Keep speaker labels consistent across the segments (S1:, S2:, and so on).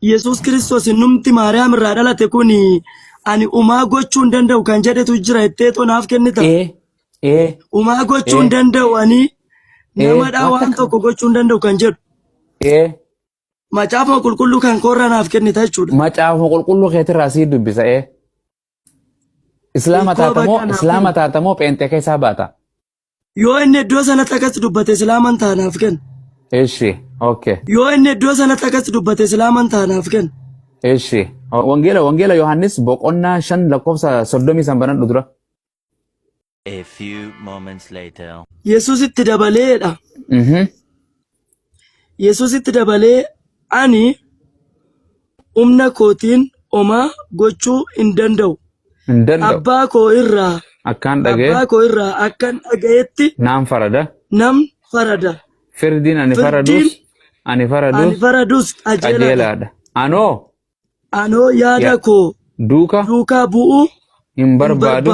S1: Yesus Kristos numti Maariyaam irraa dhalate kuni ani umaa gochuu hin danda'u kan jedhetu jira itteetoo naaf kennita. Umaa gochuu hin danda'u ani namadhaa waan tokko gochuu hin danda'u kan jedhu. Macaafa qulqulluu kan korra naaf kennita jechuudha.
S2: Macaafa qulqulluu keetirraa sii dubbisa. Islaama taatamoo pheenxee keessaa baata.
S1: Yoo inni iddoo sanatti akkas dubbate islaaman taanaaf kenna.
S2: Eshi, okay.
S1: Yoo inni iddoo sanatti akkas dubbate islaaman taanaaf kenna.
S2: Eshi, wangeela Yohaannis boqonnaa 5 lakkoofsa 30 banan dura.
S3: A few moments later.
S1: Yesus itti dabaleedha. Yesus itti dabalee ani humna kootiin homaa gochuu hin danda'u. Abbaa koo irraa
S2: akkan dhagayetti nam farada. Firdin ani faradus qajeelaadha. Anoo yaada koo duukaa bu'uu hin barbaadu.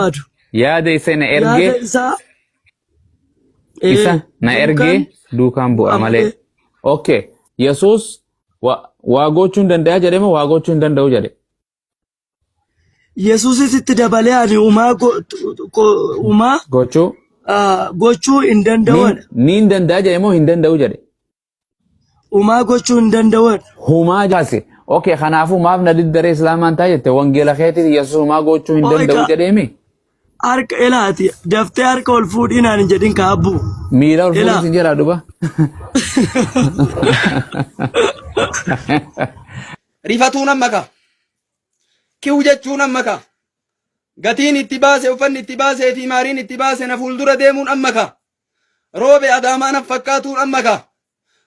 S2: Yaada isa na ergee duukaan bu'a malee. Okay. Yesus waa gochuu hin danda'a jedhee moo waa gochuu hin danda'u jedhe?
S1: Yesus itti dabalee ani umaa gochuu hin danda'uudha.
S2: Ni hin danda'a jedhe moo hin danda'u jedhe?
S1: Umaa gochuu hin danda'uudha.
S2: Humaa jaase. Okay, kanaafuu maaf na diddaree islaamaan ta'a jette wangeela keetiin Yesus umaa gochuu hin danda'u jedheemi?
S1: Harka ilaati daftee harka ol fuudhinaan hin jedhin kaabbu.
S2: Miila ol fuudhin sin jedhaa duba.
S4: Rifatuun amma ka. Kiu jechuun amma ka. Gatiin itti baase uffanni itti baasee fi maariin itti baase na fuuldura deemuun amma ka. Roobe Adaamaa na fakkaatuun amma ka.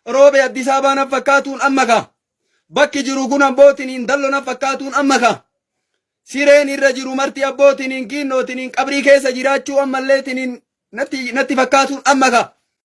S4: Roobe Addis Ababaa na fakkaatuun amma ka. Bakki jiru kun abbootiin dallo na fakkaatuun amma ka. Sireen irra jiru marti abbootiin kiinnootiin qabrii keessa jiraachuu ammalleetiin natti fakkaatuun amma ka.